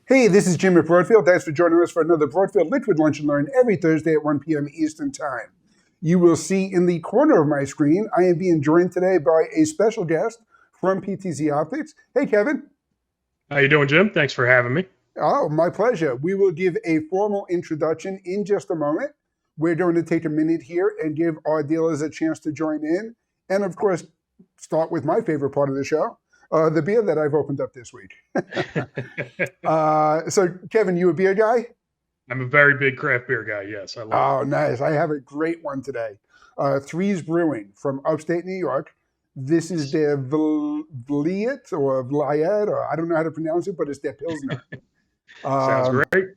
Hey, this is Jim at Broadfield. Thanks for joining us for another Broadfield Liquid Lunch and Learn every Thursday at 1 p.m. Eastern Time. You will see in the corner of my screen, I am being joined today by a special guest from PTZOptics. Hey, Kevin. How you doing, Jim? Thanks for having me. Oh, my pleasure. We will give a formal introduction in just a moment. We're going to take a minute here and give our dealers a chance to join in. And of course, start with my favorite part of the show, the beer that I've opened up this week. So, Kevin, you a beer guy? I'm a very big craft beer guy. Yes, I love Oh, nice. I have a great one today. Threes Brewing from upstate New York. This is their Vliet or Vliet, or I don't know how to pronounce it, but it's their Pilsner. it. Sounds Um, great.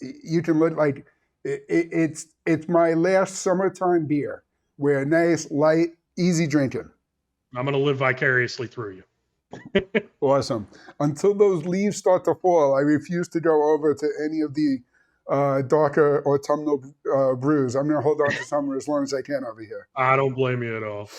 you can look like it's my last summertime beer. Where nice, light, easy drinking. I'm going to live vicariously through you. Awesome. Until those leaves start to fall, I refuse to go over to any of the darker autumnal brews. I'm going to hold on to summer as long as I can over here. I don't blame you at all.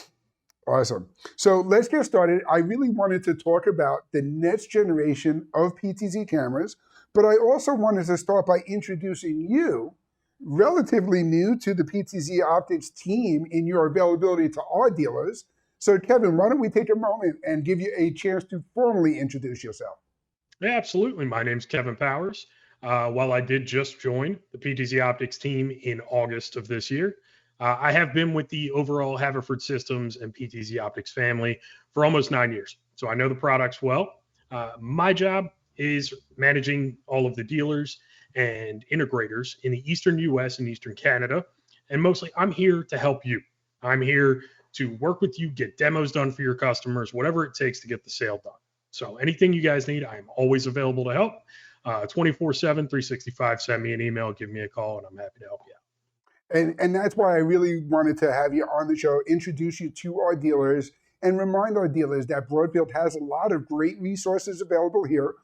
Awesome. So let's get started. I really wanted to talk about the next generation of PTZ cameras, but I also wanted to start by introducing you, relatively new to the PTZOptics team in your availability to our dealers. So Kevin, why don't we take a moment and give you a chance to formally introduce yourself? Yeah, absolutely. My name's Kevin Powers. While I did just join the PTZ Optics team in August of this year, I have been with the overall Haverford Systems and PTZ Optics family for almost 9 years. So I know the products well. My job is managing all of the dealers and integrators in the Eastern US and Eastern Canada. And mostly, I'm here to help you. I'm here to work with you, get demos done for your customers, whatever it takes to get the sale done. So anything you guys need, I'm always available to help. 24/7, 365, send me an email, give me a call, and I'm happy to help you out. And that's why I really wanted to have you on the show, introduce you to our dealers, and remind our dealers that Broadfield has a lot of great resources available here,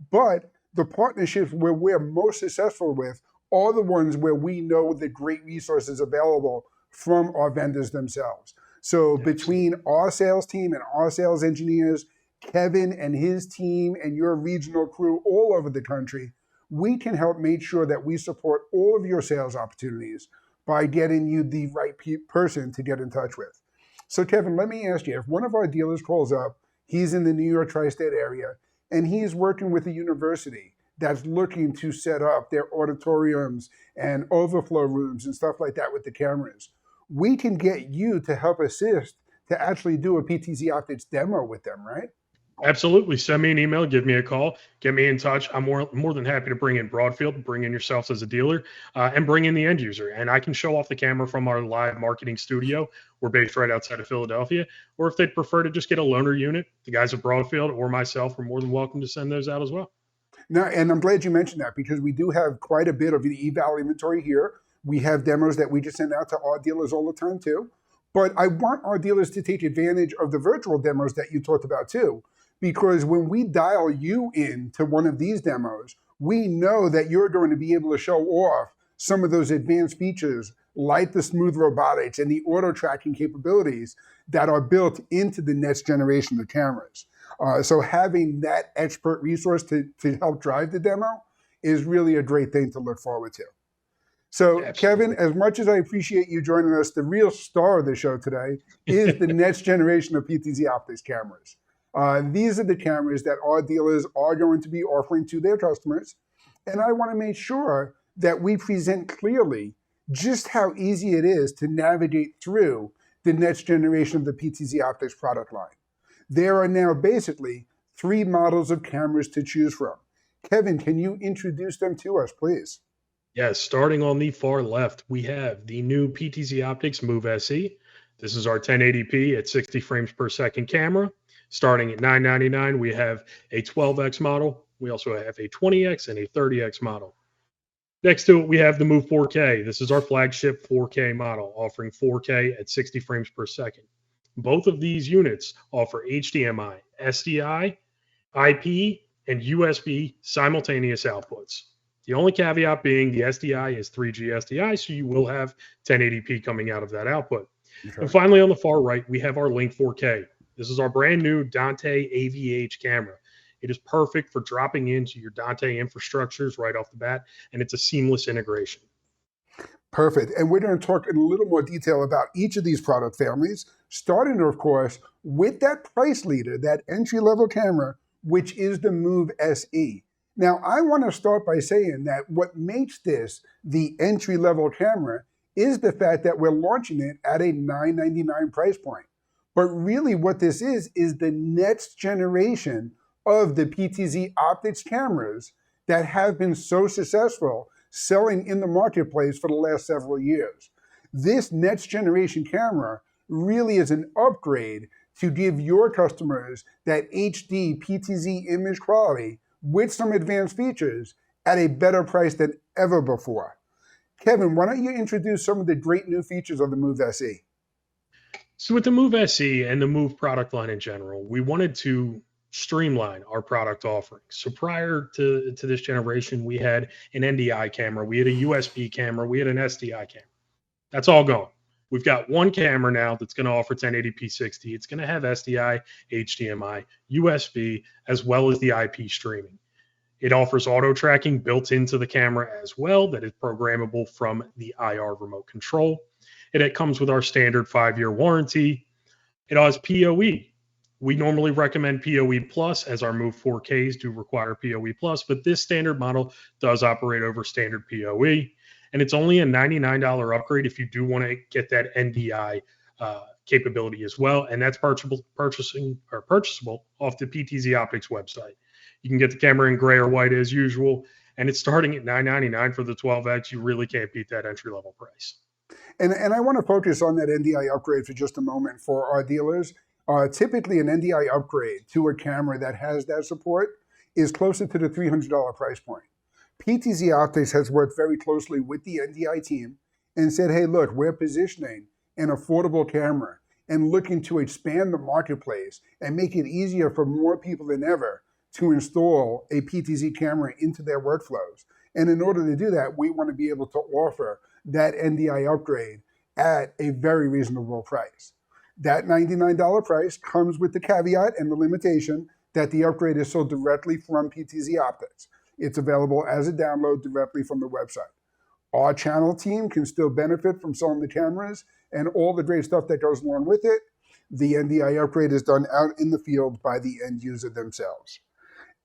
but the partnerships where we're most successful with are the ones where we know the great resources available from our vendors themselves. So between our sales team and our sales engineers, Kevin and his team and your regional crew all over the country, we can help make sure that we support all of your sales opportunities by getting you the right person to get in touch with. So Kevin, let me ask you, if one of our dealers calls up, he's in the New York tri-state area, and he's working with a university that's looking to set up their auditoriums and overflow rooms and stuff like that with the cameras, we can get you to help assist to actually do a PTZOptics demo with them, right? Absolutely. Send me an email, give me a call, get me in touch. I'm more than happy to bring in Broadfield, bring in yourselves as a dealer, and bring in the end user. And I can show off the camera from our live marketing studio. We're based right outside of Philadelphia. Or if they'd prefer to just get a loaner unit, the guys at Broadfield or myself are more than welcome to send those out as well. Now, and I'm glad you mentioned that because we do have quite a bit of the eval inventory here. We have demos that we just send out to our dealers all the time too. But I want our dealers to take advantage of the virtual demos that you talked about too, because when we dial you in to one of these demos, we know that you're going to be able to show off some of those advanced features like the smooth robotics and the auto tracking capabilities that are built into the next generation of cameras. So having that expert resource to help drive the demo is really a great thing to look forward to. So, Absolutely. Kevin, as much as I appreciate you joining us, the real star of the show today is the next generation of PTZOptics cameras. These are the cameras that our dealers are going to be offering to their customers. And I want to make sure that we present clearly just how easy it is to navigate through the next generation of the PTZOptics product line. There are now basically 3 models of cameras to choose from. Kevin, can you introduce them to us, please? Yes, starting on the far left, we have the new PTZ Optics Move SE. This is our 1080p at 60 frames per second camera. Starting at $999, we have a 12x model. We also have a 20x and a 30x model. Next to it, we have the Move 4K. This is our flagship 4K model, offering 4K at 60 frames per second. Both of these units offer HDMI, SDI, IP, and USB simultaneous outputs. The only caveat being the SDI is 3G SDI, so you will have 1080p coming out of that output. Okay. And finally, on the far right, we have our Link 4K. This is our brand new Dante AVH camera. It is perfect for dropping into your Dante infrastructures right off the bat, and it's a seamless integration. Perfect. And we're going to talk in a little more detail about each of these product families, starting, of course, with that price leader, that entry-level camera, which is the Move SE. Now, I want to start by saying that what makes this the entry-level camera is the fact that we're launching it at a $999 price point. But really what this is the next generation of the PTZOptics cameras that have been so successful selling in the marketplace for the last several years. This next generation camera really is an upgrade to give your customers that HD PTZ image quality with some advanced features at a better price than ever before. Kevin, why don't you introduce some of the great new features of the Move SE? So with the Move SE and the Move product line in general, we wanted to streamline our product offerings. So prior to this generation, we had an NDI camera, we had a USB camera, we had an SDI camera. That's all gone. We've got one camera now that's going to offer 1080p 60. It's going to have SDI, HDMI, USB, as well as the IP streaming. It offers auto tracking built into the camera as well that is programmable from the IR remote control. It comes with our standard 5-year warranty. It has PoE. We normally recommend PoE Plus as our Move 4Ks do require PoE Plus, but this standard model does operate over standard PoE. And it's only a $99 upgrade if you do want to get that NDI capability as well. And that's purchasable off the PTZOptics website. You can get the camera in gray or white as usual, and it's starting at $999 for the 12X. You really can't beat that entry-level price. And I want to focus on that NDI upgrade for just a moment for our dealers. Typically, an NDI upgrade to a camera that has that support is closer to the $300 price point. PTZOptics has worked very closely with the NDI team and said, hey, look, we're positioning an affordable camera and looking to expand the marketplace and make it easier for more people than ever to install a PTZ camera into their workflows. And in order to do that, we want to be able to offer that NDI upgrade at a very reasonable price. That $99 price comes with the caveat and the limitation that the upgrade is sold directly from PTZOptics. It's available as a download directly from the website. Our channel team can still benefit from selling the cameras and all the great stuff that goes along with it. The NDI upgrade is done out in the field by the end user themselves.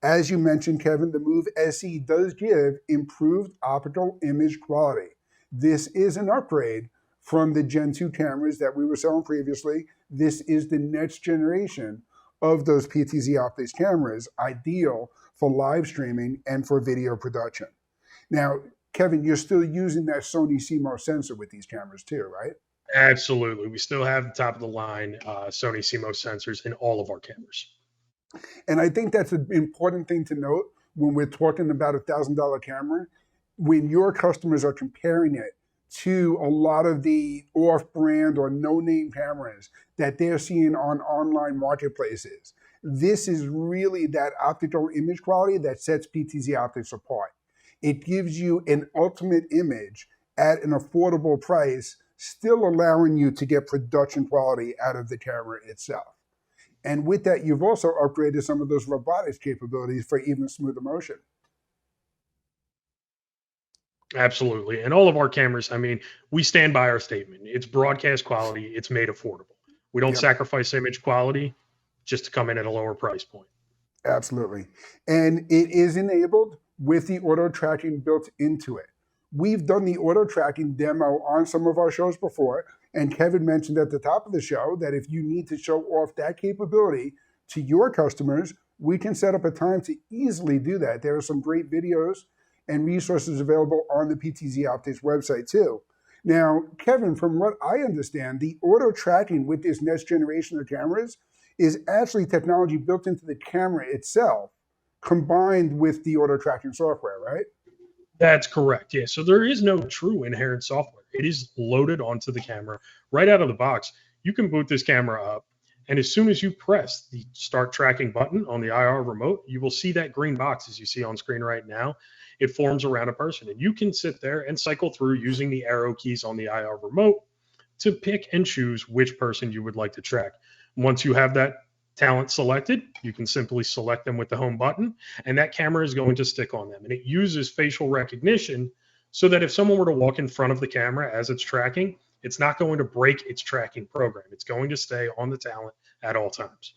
As you mentioned, Kevin, the Move SE does give improved optical image quality. This is an upgrade from the Gen 2 cameras that we were selling previously. This is the next generation of those PTZOptics cameras, ideal for live streaming and for video production. Now, Kevin, you're still using that Sony CMOS sensor with these cameras too, right? Absolutely. We still have the top of the line Sony CMOS sensors in all of our cameras. And I think that's an important thing to note when we're talking about a $1,000 camera. When your customers are comparing it to a lot of the off-brand or no-name cameras that they're seeing on online marketplaces, this is really that optical image quality that sets PTZOptics apart. It gives you an ultimate image at an affordable price, still allowing you to get production quality out of the camera itself. And with that, you've also upgraded some of those robotics capabilities for even smoother motion. Absolutely. And all of our cameras, I mean, we stand by our statement. It's broadcast quality. It's made affordable. We don't sacrifice image quality just to come in at a lower price point. Absolutely. And it is enabled with the auto tracking built into it. We've done the auto tracking demo on some of our shows before, and Kevin mentioned at the top of the show that if you need to show off that capability to your customers, we can set up a time to easily do that. There are some great videos and resources available on the PTZOptics website too. Now, Kevin, from what I understand, the auto tracking with this next generation of cameras is actually technology built into the camera itself, combined with the auto tracking software, right? That's correct. Yeah. So there is no true inherent software. It is loaded onto the camera right out of the box. You can boot this camera up, and as soon as you press the start tracking button on the IR remote, you will see that green box as you see on screen right now. It forms around a person, and you can sit there and cycle through using the arrow keys on the IR remote to pick and choose which person you would like to track. Once you have that talent selected, you can simply select them with the home button, and that camera is going to stick on them. And it uses facial recognition so that if someone were to walk in front of the camera as it's tracking, it's not going to break its tracking program. It's going to stay on the talent at all times.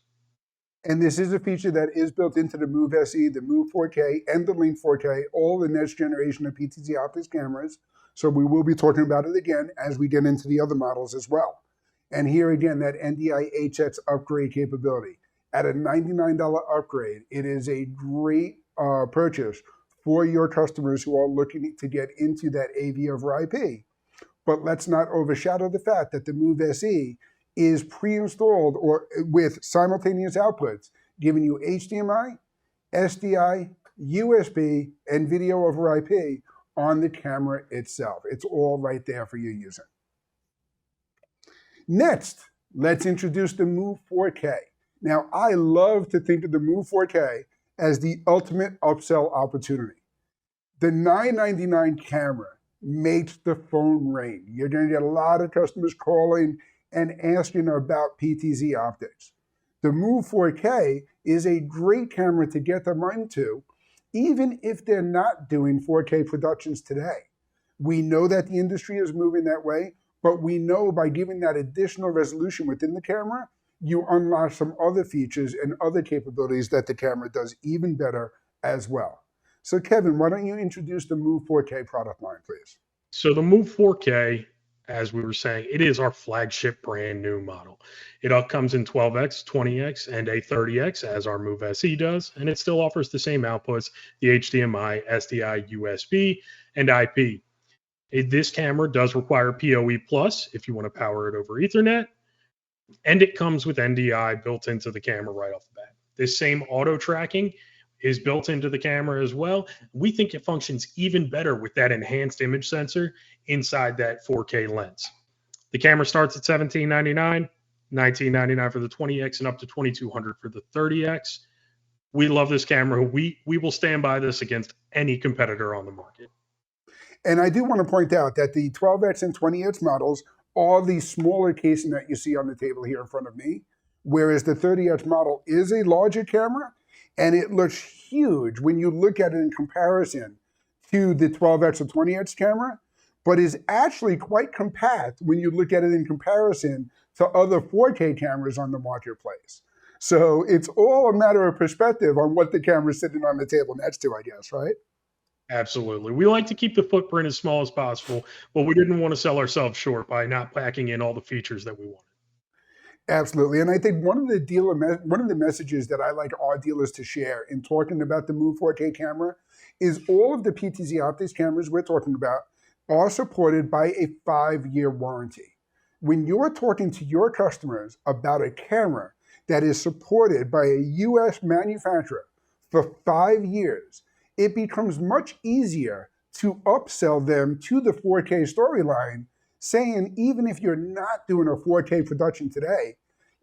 And this is a feature that is built into the Move SE, the Move 4K, and the Link 4K, all the next generation of PTZOptics cameras. So we will be talking about it again as we get into the other models as well. And here again, that NDI HX upgrade capability. At a $99 upgrade, it is a great purchase for your customers who are looking to get into that AV over IP. But let's not overshadow the fact that the Move SE is pre-installed or with simultaneous outputs, giving you HDMI, SDI, USB, and video over IP on the camera itself. It's all right there for your user. Next, let's introduce the Move 4K. Now, I love to think of the Move 4K as the ultimate upsell opportunity. The $999 camera makes the phone ring. You're going to get a lot of customers calling and asking about PTZOptics. The Move 4K is a great camera to get them into, even if they're not doing 4K productions today. We know that the industry is moving that way, but we know by giving that additional resolution within the camera, you unlock some other features and other capabilities that the camera does even better as well. So Kevin, why don't you introduce the Move 4K product line, please? So the Move 4K, as we were saying, it is our flagship brand new model. It all comes in 12X, 20X, and a 30X, as our Move SE does, and it still offers the same outputs, the HDMI, SDI, USB, and IP. This camera does require PoE Plus if you want to power it over Ethernet, and it comes with NDI built into the camera right off the bat. This same auto tracking is built into the camera as well. We think it functions even better with that enhanced image sensor inside that 4K lens. The camera starts at $1799, $1999 for the 20X, and up to $2200 for the 30X. We love this camera. We will stand by this against any competitor on the market. And I do want to point out that the 12X and 20X models are the smaller casing that you see on the table here in front of me, whereas the 30X model is a larger camera, and it looks huge when you look at it in comparison to the 12X or 20X camera, but is actually quite compact when you look at it in comparison to other 4K cameras on the marketplace. So it's all a matter of perspective on what the camera's sitting on the table next to, I guess, right? Absolutely. We like to keep the footprint as small as possible, but we didn't want to sell ourselves short by not packing in all the features that we wanted. Absolutely. And I think one of the messages that I like our dealers to share in talking about the Move 4K camera is all of the PTZOptics cameras we're talking about are supported by a 5-year warranty. When you're talking to your customers about a camera that is supported by a US manufacturer for 5 years, it becomes much easier to upsell them to the 4K storyline, saying, even if you're not doing a 4K production today,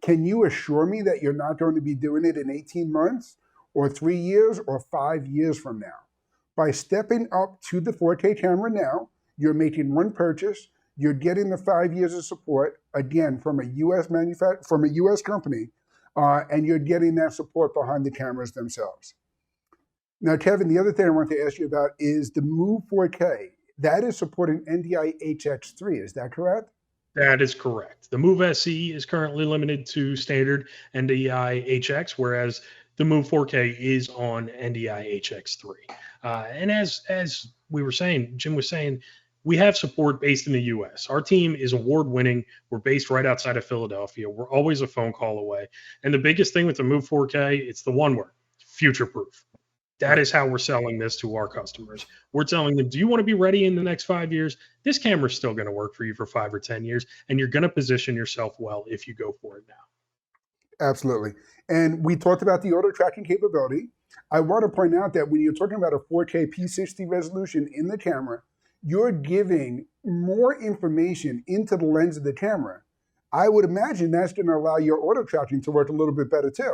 can you assure me that you're not going to be doing it in 18 months or 3 years or 5 years from now? By stepping up to the 4K camera now, you're making one purchase, you're getting the 5 years of support, again, from a US from a US company, and you're getting that support behind the cameras themselves. Now, Kevin, the other thing I want to ask you about is the Move 4K. That is supporting NDI HX3, is that correct? That is correct. The Move SE is currently limited to standard NDI HX, whereas the Move 4K is on NDI HX3. And as we were saying, Jim was saying, we have support based in the US. Our team is award-winning. We're based right outside of Philadelphia. We're always a phone call away. And the biggest thing with the Move 4K, it's the one word, future-proof. That is how we're selling this to our customers. We're telling them, do you want to be ready in the next 5 years? This camera is still going to work for you for 5 or 10 years, and you're going to position yourself well if you go for it now. Absolutely. And we talked about the auto tracking capability. I want to point out that when you're talking about a 4K P60 resolution in the camera, you're giving more information into the lens of the camera. I would imagine that's going to allow your auto tracking to work a little bit better too.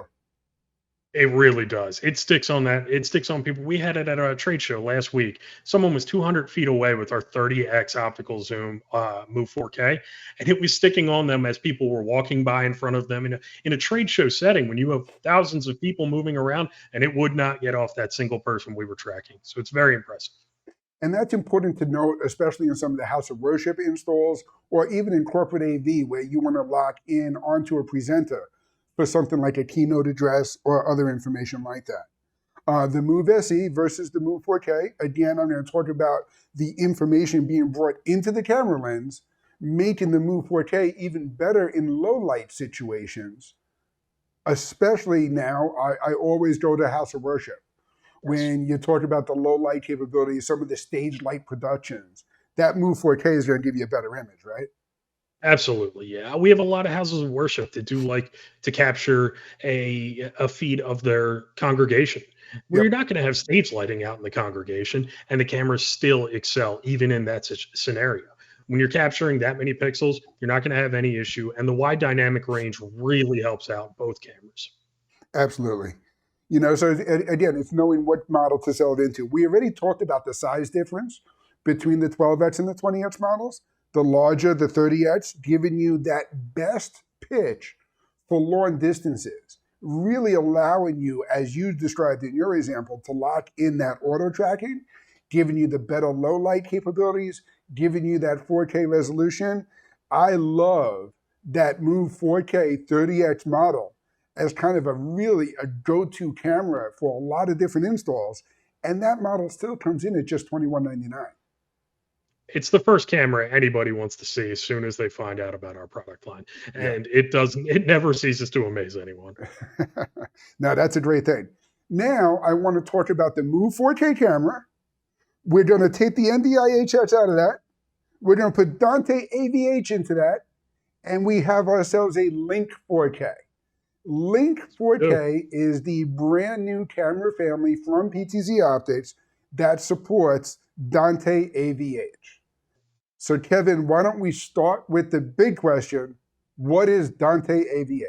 It really does. It sticks on that. It sticks on people. We had it at a trade show last week. Someone was 200 feet away with our 30x optical zoom Move 4K, and it was sticking on them as people were walking by in front of them in a trade show setting when you have thousands of people moving around, and it would not get off that single person we were tracking. So it's very impressive. And that's important to note, especially in some of the house of worship installs, or even in corporate AV, where you want to lock in onto a presenter for something like a keynote address or other information like that. The Move SE versus the Move 4K. Again, I'm going to talk about the information being brought into the camera lens, making the Move 4K even better in low light situations. Especially now, I always go to house of worship. Yes. When you talk about the low light capabilities, some of the stage light productions, that Move 4K is going to give you a better image, right? Absolutely, yeah. We have a lot of houses of worship that do like to capture a feed of their congregation, where you're Yep, not going to have stage lighting out in the congregation, and the cameras still excel even in that scenario. When you're capturing that many pixels, you're not going to have any issue, and the wide dynamic range really helps out both cameras. absolutely. You know, so again, it's knowing what model to sell it into. We already talked about the size difference between the 12x and the 20x models. The larger, the 30x, giving you that best pitch for long distances, really allowing you, as you described in your example, to lock in that auto tracking, giving you the better low light capabilities, giving you that 4K resolution. I love that Move 4K 30x model as kind of a go-to camera for a lot of different installs. And that model still comes in at just $21.99. It's the first camera anybody wants to see as soon as they find out about our product line, Yeah. and it never ceases to amaze anyone. Now that's a great thing. Now I want to talk about the Move 4K camera. We're going to take the NDI-HS out of that. We're going to put Dante AVH into that. And we have ourselves a Link 4K. Link Good. 4K is the brand new camera family from PTZ Optics that supports Dante AVH. So, Kevin, why don't we start with the big question? What is Dante AVH?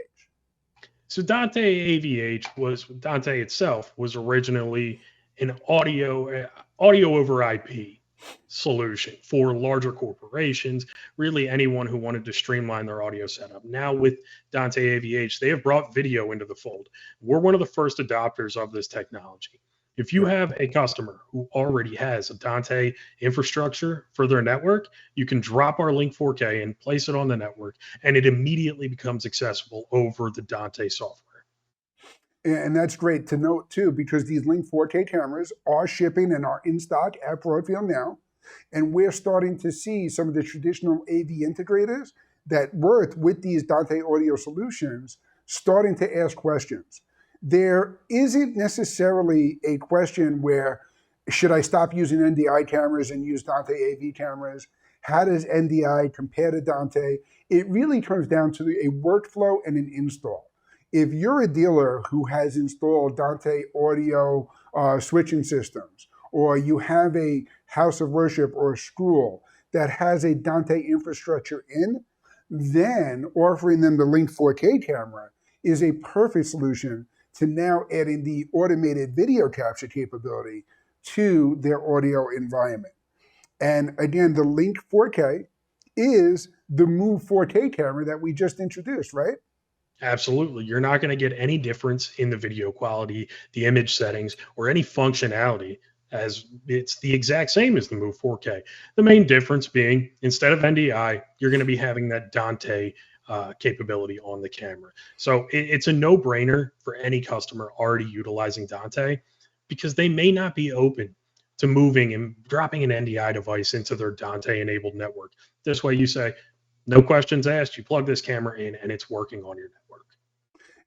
So Dante AVH was Dante itself was originally an audio over IP solution for larger corporations, really anyone who wanted to streamline their audio setup. Now with Dante AVH, they have brought video into the fold. We're one of the first adopters of this technology. If you Yep, have a customer who already has a Dante infrastructure for their network, you can drop our Link 4K and place it on the network, and it immediately becomes accessible over the Dante software. and that's great to note too, because these Link 4K cameras are shipping and are in stock at Broadfield now. And we're starting to see some of the traditional AV integrators that work with these Dante audio solutions starting to ask questions. There isn't necessarily a question where should I stop using NDI cameras and use Dante AV cameras? How does NDI compare to Dante? It really comes down to a workflow and an install. If you're a dealer who has installed Dante audio switching systems, or you have a house of worship or a school that has a Dante infrastructure in, then offering them the Link 4K camera is a perfect solution to now adding the automated video capture capability to their audio environment. And again, the Link 4K is the Move 4K camera that we just introduced, right? Absolutely. You're not going to get any difference in the video quality, the image settings, or any functionality as it's the exact same as the Move 4K. The main difference being instead of NDI, you're going to be having that Dante capability on the camera. So it's a no brainer for any customer already utilizing Dante because they may not be open to moving and dropping an NDI device into their Dante enabled network. This way, you say, no questions asked. You plug this camera in and it's working on your network.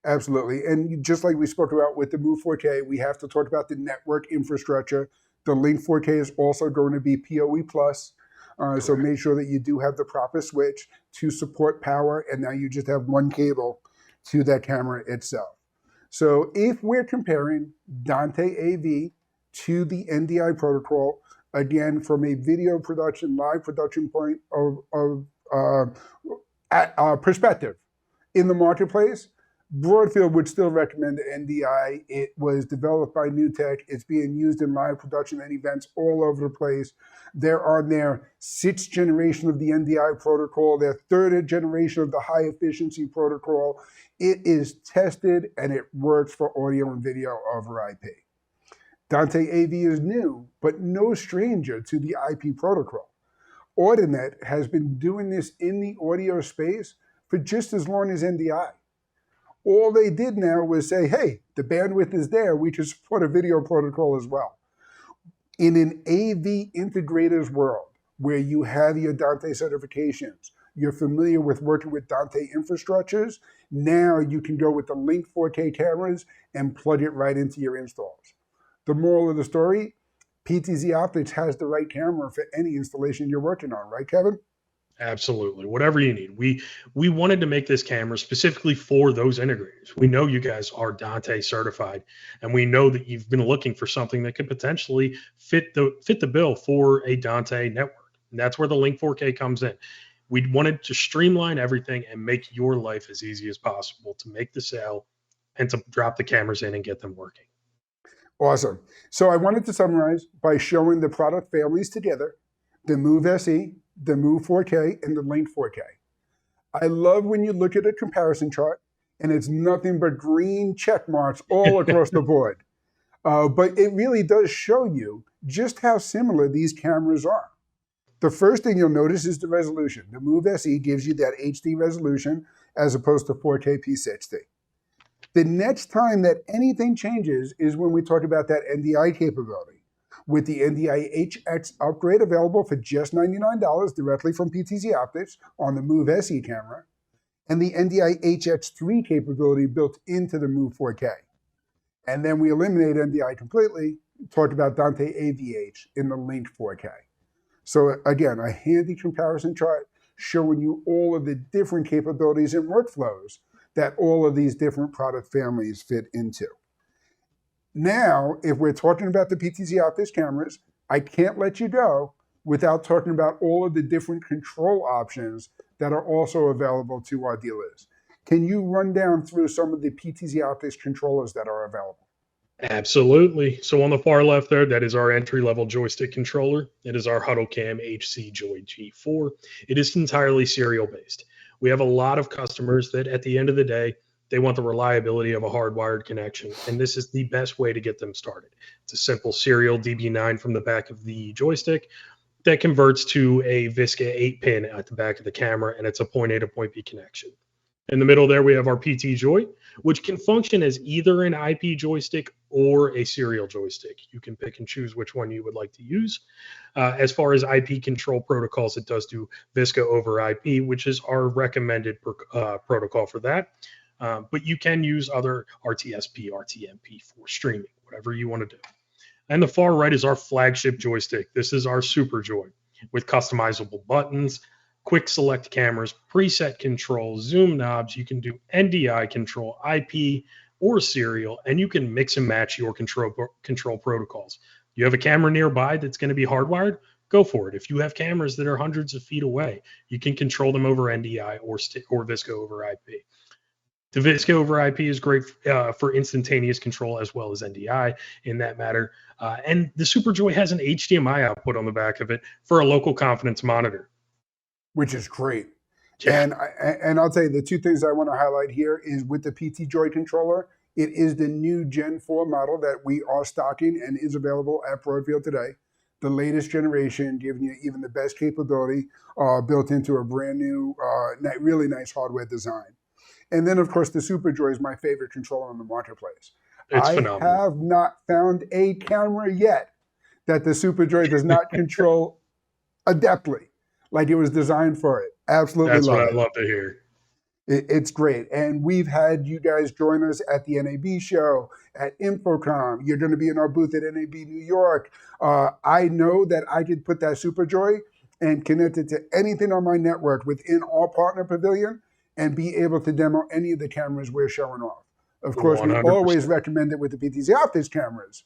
Absolutely. And just like we spoke about with the Move 4K, we have to talk about the network infrastructure. The Link 4K is also going to be PoE plus. So Correct. make sure that you do have the proper switch to support power. And now you just have one cable to that camera itself. So if we're comparing Dante AV to the NDI protocol, again, from a video production, live production point of perspective in the marketplace, Broadfield would still recommend NDI. It was developed by New Tech. It's being used in live production and events all over the place. They're on their sixth generation of the NDI protocol, their third generation of the high efficiency protocol. It is tested and it works for audio and video over IP. Dante AV is new, but no stranger to the IP protocol. Audinet has been doing this in the audio space for just as long as NDI. All they did now was say, hey, the bandwidth is there. We can support a video protocol as well. In an AV integrator's world, where you have your Dante certifications, you're familiar with working with Dante infrastructures, now you can go with the Link 4K cameras and plug it right into your installs. The moral of the story, PTZOptics has the right camera for any installation you're working on, right, Kevin? Absolutely. Whatever you need. We wanted to make this camera specifically for those integrators. We know you guys are Dante certified, and we know that you've been looking for something that could potentially fit the bill for a Dante network. And that's where the Link 4K comes in. We wanted to streamline everything and make your life as easy as possible to make the sale and to drop the cameras in and get them working. Awesome. So I wanted to summarize by showing the product families together, the Move SE, the Move 4K, and the Link 4K. I love when you look at a comparison chart and it's nothing but green check marks all across the board. But it really does show you just how similar these cameras are. The first thing you'll notice is the resolution. The Move SE gives you that HD resolution as opposed to 4K P60. The next time that anything changes is when we talk about that NDI capability. With the NDI HX upgrade available for just $99 directly from PTZOptics on the Move SE camera, and the NDI HX3 capability built into the Move 4K. And then we eliminate NDI completely, talk about Dante AVH in the Link 4K. So again, a handy comparison chart showing you all of the different capabilities and workflows that all of these different product families fit into. Now, if we're talking about the PTZOptics cameras, I can't let you go without talking about all of the different control options that are also available to our dealers. Can you run down through some of the PTZOptics controllers that are available? Absolutely. So on the far left there, that is our entry-level joystick controller. It is our HuddleCam HC Joy G4. It is entirely serial-based. We have a lot of customers that at the end of the day, they want the reliability of a hardwired connection, and this is the best way to get them started. It's a simple serial DB9 from the back of the joystick that converts to a Visca 8-pin at the back of the camera, and it's a point A to point B connection. In the middle there, we have our PT Joy, which can function as either an IP joystick or a serial joystick. You can pick and choose which one you would like to use. As far as IP control protocols, it does do Visca over IP, which is our recommended protocol for that. But you can use other RTSP, RTMP for streaming, whatever you want to do. And the far right is our flagship joystick. This is our Super Joy with customizable buttons, quick select cameras, preset control, zoom knobs. You can do NDI control, IP, or serial, and you can mix and match your control protocols. You have a camera nearby that's going to be hardwired? Go for it. If you have cameras that are hundreds of feet away, you can control them over NDI or Visca over IP. The Visca over IP is great for instantaneous control as well as NDI in that matter. And the SuperJoy has an HDMI output on the back of it for a local confidence monitor. Which is great. Yeah. And I'll tell you, the two things I want to highlight here is with the PT Joy controller, it is the new Gen 4 model that we are stocking and is available at Broadfield today. The latest generation, giving you even the best capability built into a brand new, really nice hardware design. And then, of course, the SuperJoy is my favorite controller in the marketplace. It's I phenomenal. have not found a camera yet that the SuperJoy does not control adeptly, like it was designed for it. Absolutely That's love what it. I love to hear. It's great. And we've had you guys join us at the NAB show, at Infocom. You're going to be in our booth at NAB New York. I know that I could put that SuperJoy and connect it to anything on my network within our partner pavilion and be able to demo any of the cameras we're showing off. Of course, 100%. we always recommend it with the PTZOptics cameras.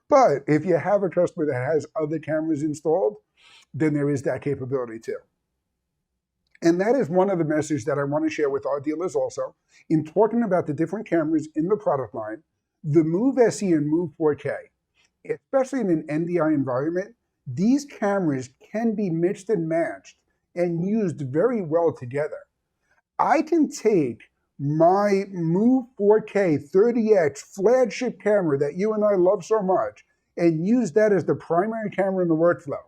But if you have a customer that has other cameras installed, then there is that capability too. And that is one of the messages that I want to share with our dealers also. In talking about the different cameras in the product line, the Move SE and Move 4K, especially in an NDI environment, these cameras can be mixed and matched and used very well together. I can take my Move 4K 30X flagship camera that you and I love so much and use that as the primary camera in the workflow.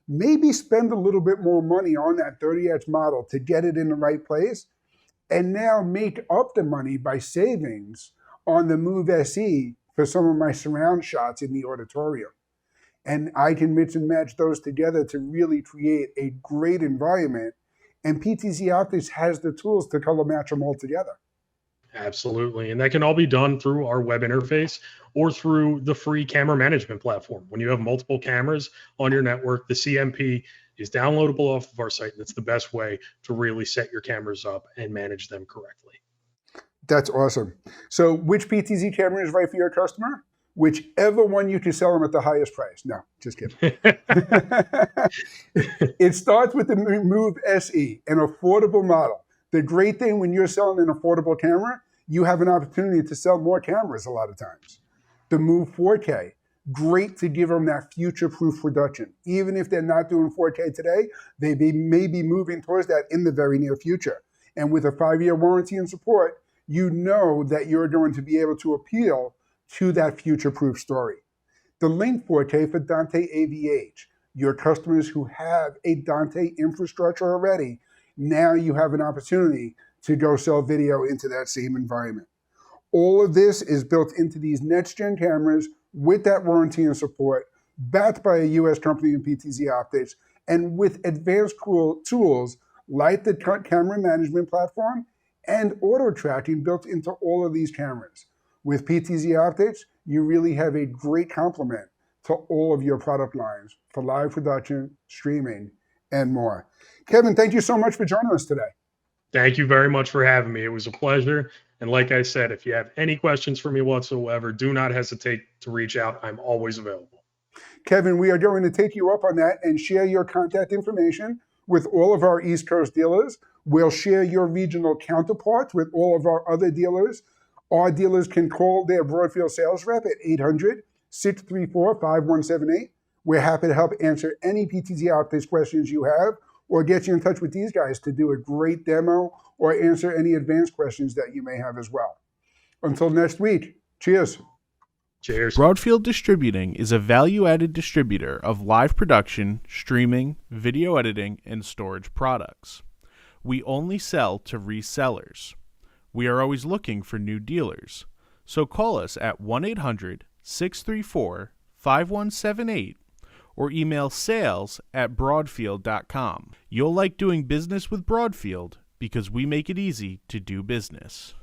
Maybe spend a little bit more money on that 30X model to get it in the right place, and now make up the money by savings on the Move SE for some of my surround shots in the auditorium. And I can mix and match those together to really create a great environment. And PTZ Optics has the tools to color match them all together. Absolutely. And that can all be done through our web interface or through the free camera management platform. When you have multiple cameras on your network, the CMP is downloadable off of our site. That's the best way to really set your cameras up and manage them correctly. That's awesome. So which PTZ camera is right for your customer? Whichever one you can sell them at the highest price. No, just kidding. It starts with the Move SE, an affordable model. The great thing when you're selling an affordable camera, you have an opportunity to sell more cameras a lot of times. The Move 4K, great to give them that future-proof production. Even if they're not doing 4K today, they may be moving towards that in the very near future. And with a 5-year warranty and support, you know that you're going to be able to appeal to that future-proof story. The Link 4K for Dante AVH. Your customers who have a Dante infrastructure already, now you have an opportunity to go sell video into that same environment. All of this is built into these next-gen cameras with that warranty and support, backed by a US company in PTZ Optics, and with advanced tools like the camera management platform and auto tracking built into all of these cameras. With PTZ Optics, you really have a great complement to all of your product lines for live production, streaming, and more. Kevin, thank you so much for joining us today. Thank you very much for having me. It was a pleasure. And like I said, if you have any questions for me whatsoever, do not hesitate to reach out. I'm always available. Kevin, we are going to take you up on that and share your contact information with all of our East Coast dealers. We'll share your regional counterparts with all of our other dealers. Our dealers can call their Broadfield sales rep at 800-634-5178. We're happy to help answer any PTZ Optics questions you have, or get you in touch with these guys to do a great demo or answer any advanced questions that you may have as well. Until next week, cheers. Cheers. Broadfield Distributing is a value-added distributor of live production, streaming, video editing, and storage products. We only sell to resellers. We are always looking for new dealers, so call us at 1-800-634-5178 or email sales@broadfield.com. You'll like doing business with Broadfield because we make it easy to do business.